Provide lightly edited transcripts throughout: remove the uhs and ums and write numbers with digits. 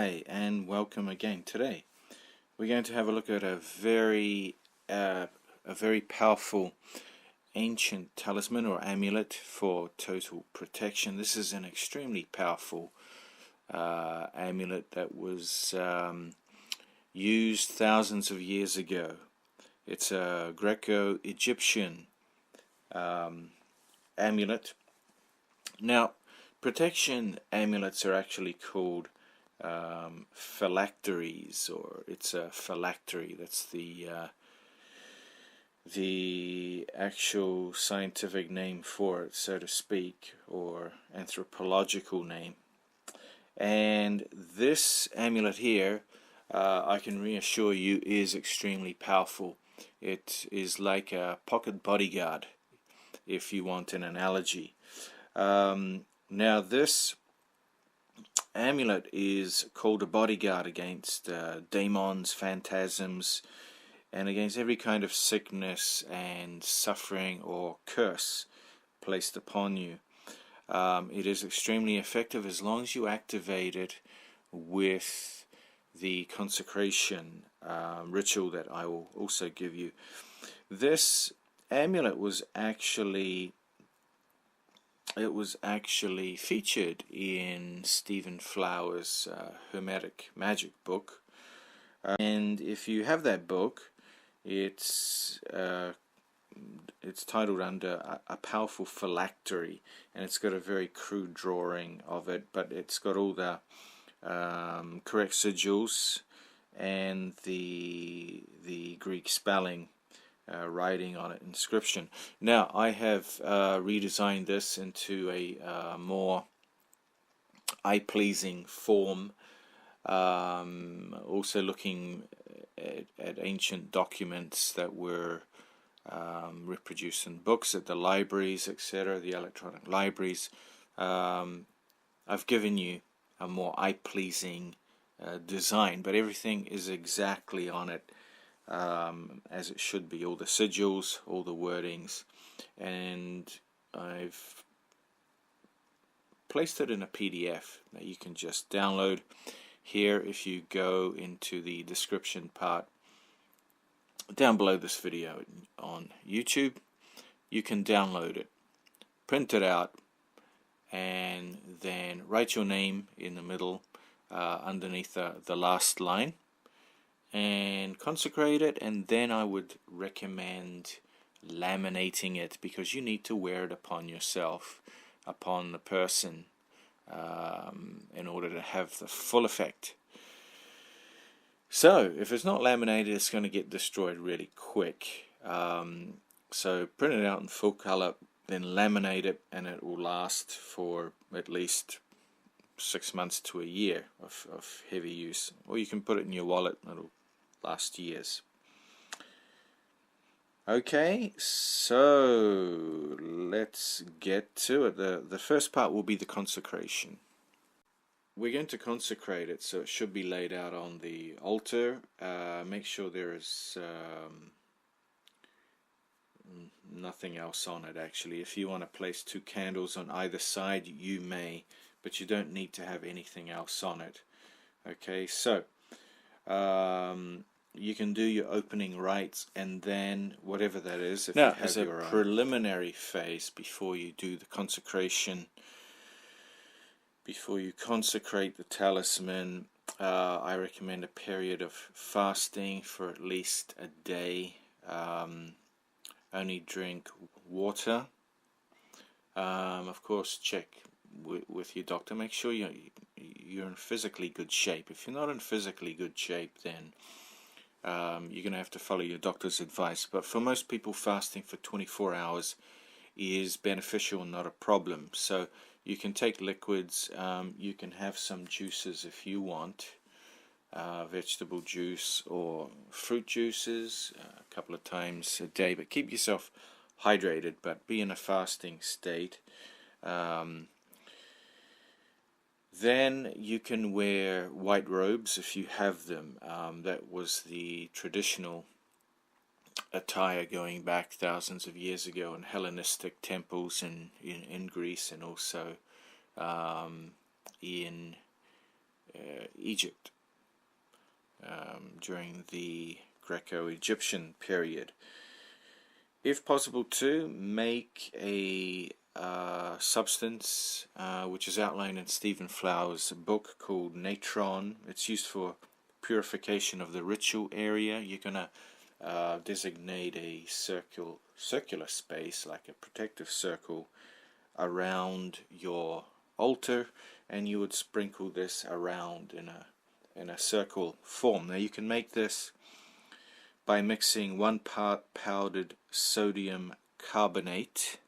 Hi and welcome again. Today we're going to have a look at a very powerful ancient talisman or amulet for total protection. This is an extremely powerful amulet that was used thousands of years ago. It's a Graeco-Egyptian amulet. Now, protection amulets are actually called phylacteries, or it's a phylactery. That's the actual scientific name for it, so to speak, or anthropological name. And this amulet here, I can reassure you, is extremely powerful. It is like a pocket bodyguard, if you want an analogy. Now this amulet is called a bodyguard against Daimons, phantasms, and against every kind of sickness and suffering or curse placed upon you. It is extremely effective as long as you activate it with the consecration ritual that I will also give you. This amulet was actually featured in Stephen Flower's Hermetic Magic book, and if you have that book, it's titled under a powerful phylactery, and it's got a very crude drawing of it, but it's got all the correct sigils and the Greek spelling writing on it, inscription. Now I have redesigned this into a more eye-pleasing form, also looking at ancient documents that were reproduced in books at the libraries, etc., the electronic libraries. I've given you a more eye-pleasing design, but everything is exactly on it as it should be, all the sigils, all the wordings, and I've placed it in a PDF that you can just download. Here, if you go into the description part down below this video on YouTube, you can download it, print it out, and then write your name in the middle underneath the last line, and consecrate it. And then I would recommend laminating it, because you need to wear it upon yourself, upon the person, in order to have the full effect. So if it's not laminated, it's going to get destroyed really quick. So print it out in full color, then laminate it, and it will last for at least 6 months to a year of heavy use. Or you can put it in your wallet, it'll last years. Okay, so let's get to it. The first part will be the consecration. We're going to consecrate it, so it should be laid out on the altar. Make sure there is nothing else on it, actually. If you want to place 2 candles on either side, you may, but you don't need to have anything else on it. Okay, so you can do your opening rites, and then whatever that is, if now, you have as a preliminary phase before you do the consecration, before you consecrate the talisman, I recommend a period of fasting for at least a day. Only drink water. Of course, check with your doctor. Make sure you're in physically good shape. If you're not in physically good shape, then you're going to have to follow your doctor's advice. But for most people, fasting for 24 hours is beneficial and not a problem. So you can take liquids, you can have some juices if you want, vegetable juice or fruit juices a couple of times a day, but keep yourself hydrated, but be in a fasting state. Then you can wear white robes if you have them. That was the traditional attire going back thousands of years ago in Hellenistic temples in Greece, and also in Egypt during the Graeco-Egyptian period. If possible to make a substance which is outlined in Stephen Flower's book called No.1. It's used for purification of the ritual area. You're going to designate a circular space, like a protective circle, around your altar, and you would sprinkle this around in a circle form. Now you can make this by mixing 1 part powdered sodium carbonate,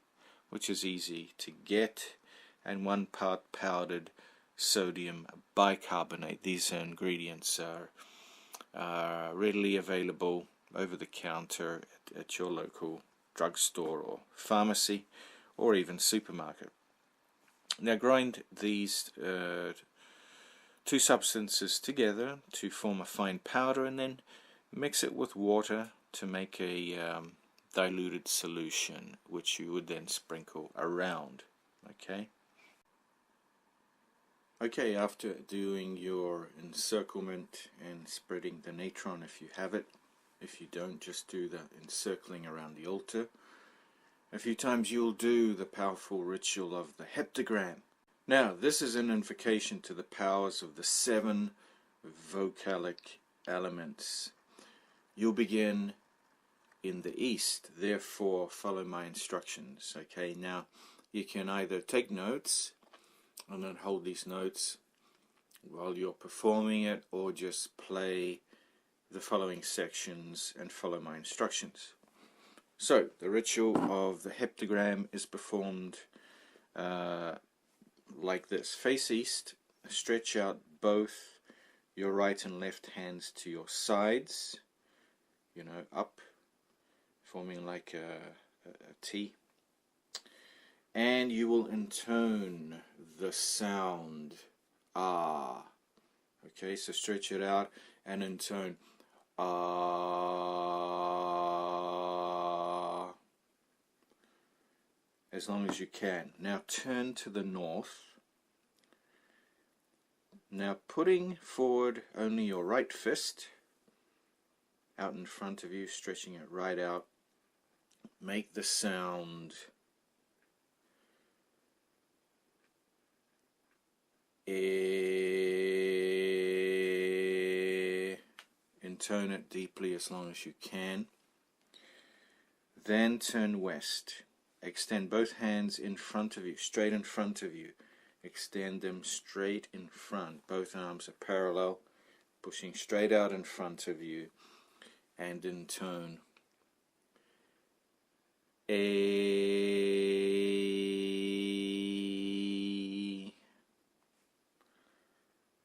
which is easy to get, and 1 part powdered sodium bicarbonate. These ingredients are readily available over the counter at your local drugstore or pharmacy or even supermarket. Now grind these two substances together to form a fine powder, and then mix it with water to make a diluted solution, which you would then sprinkle around. Okay, after doing your encirclement and spreading the natron if you have it, if you don't, just do the encircling around the altar. A few times you'll do the powerful ritual of the heptagram. Now, this is an invocation to the powers of the 7 vocalic elements. You'll begin in the east, therefore follow my instructions. Okay, now you can either take notes and then hold these notes while you're performing it, or just play the following sections and follow my instructions. So, the ritual of the heptagram is performed like this. Face east, stretch out both your right and left hands to your sides, up, forming like a T, and you will intone the sound ah. Okay, so stretch it out and intone ah as long as you can. Now turn to the north. Now putting forward only your right fist out in front of you, stretching it right out, make the sound intone it deeply as long as you can. Then turn west. Extend both hands in front of you, straight in front of you. Extend them straight in front. Both arms are parallel, pushing straight out in front of you, and intone A.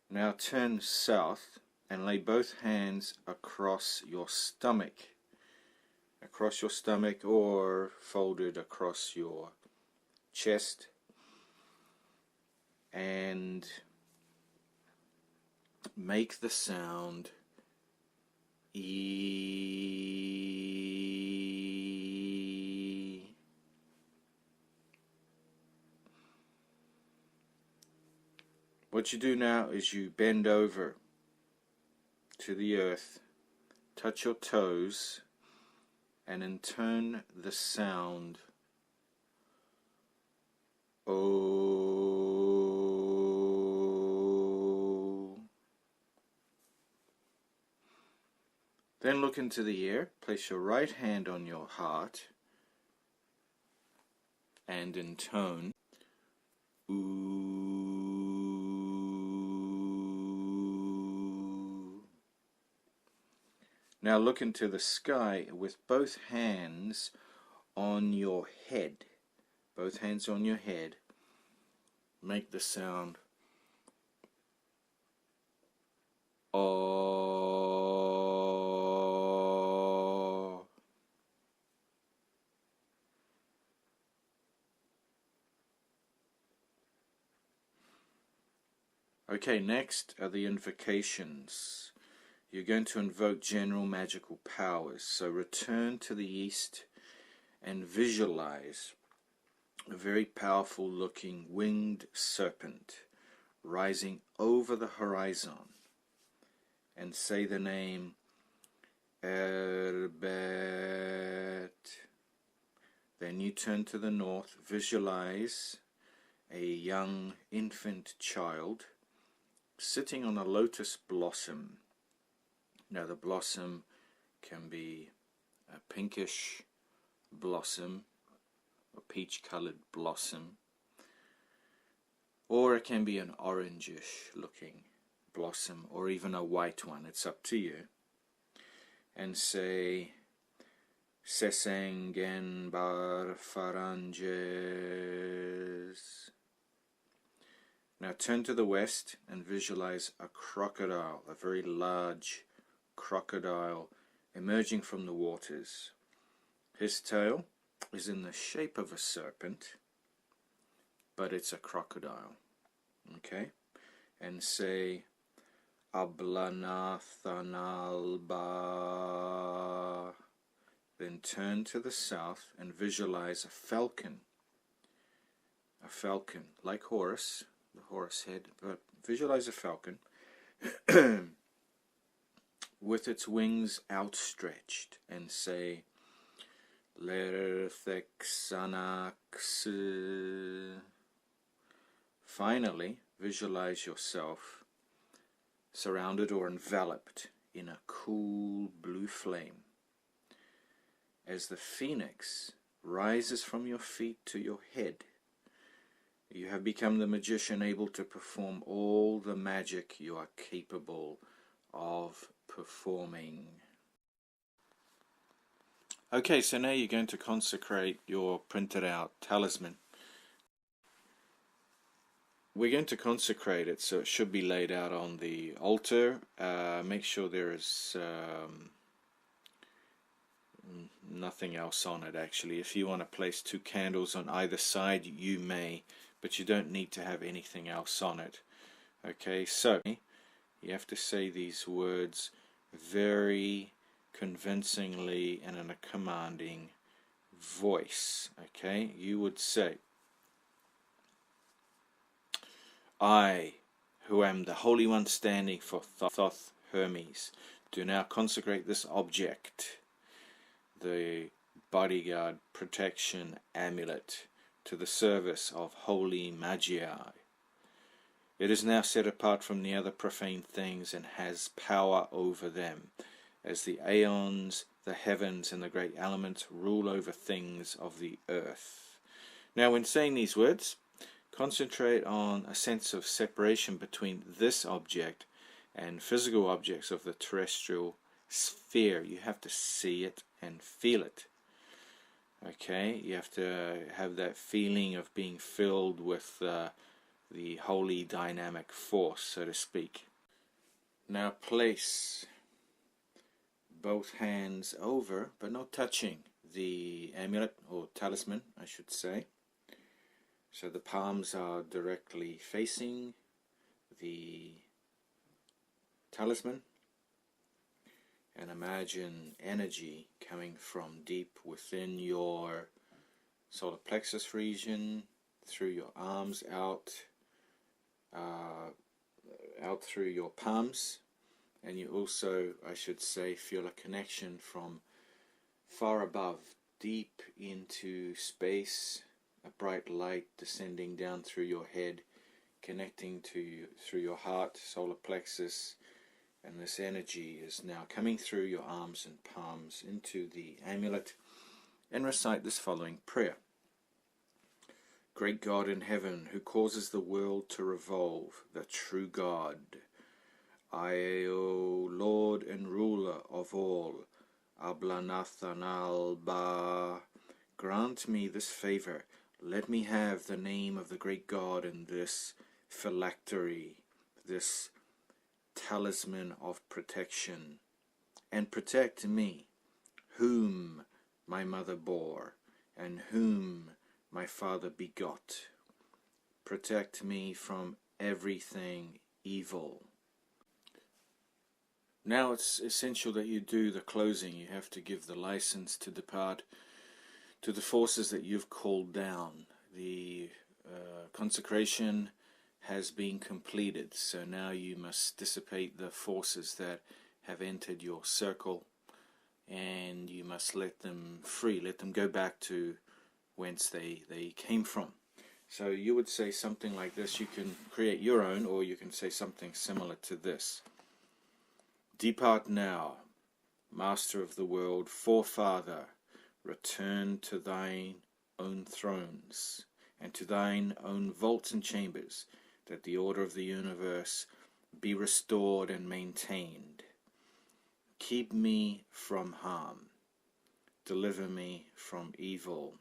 Now turn south and lay both hands across your stomach. Across your stomach or folded across your chest, and make the sound E. What you do now is you bend over to the earth, touch your toes, and intone the sound O. Then look into the air, place your right hand on your heart, and intone Oo. Now look into the sky with both hands on your head. Both hands on your head. Make the sound O. Okay, next are the invocations. You're going to invoke general magical powers. So return to the east and visualize a very powerful looking winged serpent rising over the horizon, and say the name Erbet. Then you turn to the north, visualize a young infant child sitting on a lotus blossom. Now the blossom can be a pinkish blossom, a peach-colored blossom, or it can be an orangish looking blossom, or even a white one. It's up to you. And say Sesengen bar faranges. Now turn to the west and visualize a crocodile, a very large crocodile emerging from the waters. His tail is in the shape of a serpent, but it's a crocodile. Okay? And say Ablanathanalba. Then turn to the south and visualize a falcon. A falcon, like Horus, the Horus head, but visualize a falcon with its wings outstretched, and say Lerthexanax. Finally, visualize yourself surrounded or enveloped in a cool blue flame. As the phoenix rises from your feet to your head, you have become the magician able to perform all the magic you are capable of performing. Okay, so now you're going to consecrate your printed out talisman. We're going to consecrate it, so it should be laid out on the altar. Make sure there is nothing else on it, actually. If you want to place 2 candles on either side, you may, but you don't need to have anything else on it. Okay, so you have to say these words very convincingly and in a commanding voice. Okay, you would say, I, who am the Holy One standing for Thoth Hermes, do now consecrate this object, the Bodyguard protection amulet, to the service of holy Magi. It is now set apart from the other profane things and has power over them, as the aeons, the heavens, and the great elements rule over things of the earth. Now, when saying these words, concentrate on a sense of separation between this object and physical objects of the terrestrial sphere. You have to see it and feel it. Okay, you have to have that feeling of being filled with the holy dynamic force, so to speak. Now place both hands over, but not touching, the amulet, or talisman, I should say. So the palms are directly facing the talisman. And imagine energy coming from deep within your solar plexus region, through your arms, out through your palms. And you also, I should say, feel a connection from far above, deep into space, a bright light descending down through your head, connecting to you through your heart, solar plexus. And this energy is now coming through your arms and palms into the amulet. And recite this following prayer. Great God in heaven, who causes the world to revolve, the true God, I, O Lord and ruler of all, Ablanathanalba, grant me this favor. Let me have the name of the great God in this phylactery, this talisman of protection, and protect me, whom my mother bore, and whom my father begot. Protect me from everything evil. Now it's essential that you do the closing. You have to give the license to depart to the forces that you've called down. The consecration has been completed. So now you must dissipate the forces that have entered your circle, and you must let them free, let them go back to whence they came from. So you would say something like this. You can create your own, or you can say something similar to this. Depart now, Master of the world, Forefather, return to thine own thrones, and to thine own vaults and chambers, that the order of the universe be restored and maintained. Keep me from harm, deliver me from evil.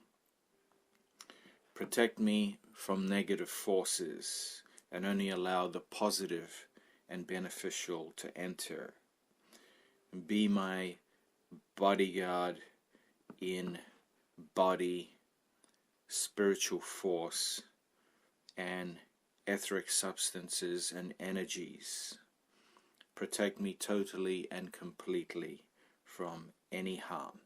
Protect me from negative forces, and only allow the positive and beneficial to enter. Be my bodyguard in body, spiritual force, and etheric substances and energies. Protect me totally and completely from any harm.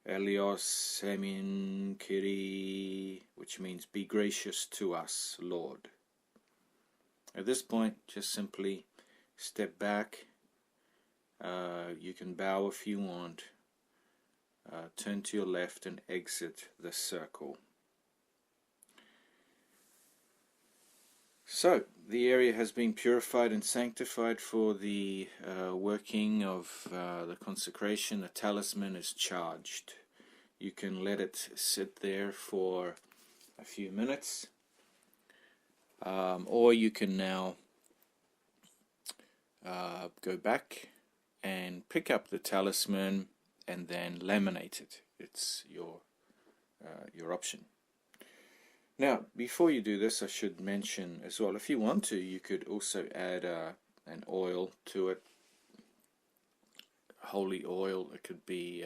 Elios Emin Kiri, which means be gracious to us, Lord. At this point, just simply step back. You can bow if you want. Turn to your left and exit the circle. So, the area has been purified and sanctified for the working of the consecration. The talisman is charged. You can let it sit there for a few minutes, or you can now go back and pick up the talisman and then laminate it. It's your option. Now, before you do this, I should mention as well, if you want to, you could also add an oil to it. Holy oil. It could be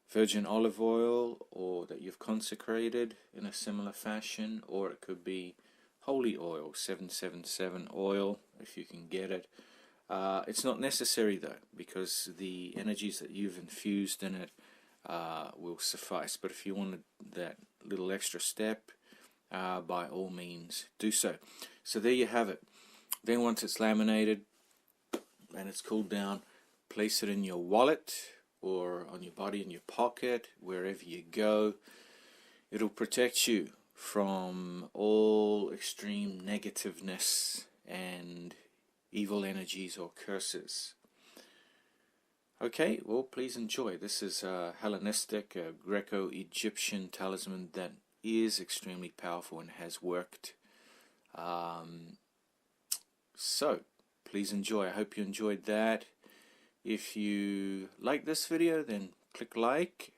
virgin olive oil, or that you've consecrated in a similar fashion, or it could be holy oil, 777 oil, if you can get it. It's not necessary though, because the energies that you've infused in it will suffice. But if you wanted that little extra step, by all means do so. So there you have it. Then once it's laminated and it's cooled down, place it in your wallet or on your body, in your pocket, wherever you go. It'll protect you from all extreme negativeness and evil energies or curses. Okay, well, please enjoy. This is a Hellenistic, Graeco-Egyptian talisman that is extremely powerful and has worked. So, please enjoy. I hope you enjoyed that. If you like this video, then click like.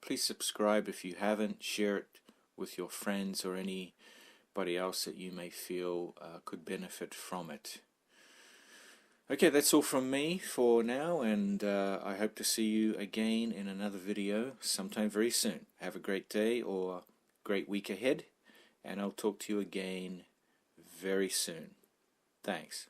Please subscribe if you haven't. Share it with your friends or anybody else that you may feel could benefit from it. Okay, that's all from me for now, and I hope to see you again in another video sometime very soon. Have a great day or great week ahead, and I'll talk to you again very soon. Thanks.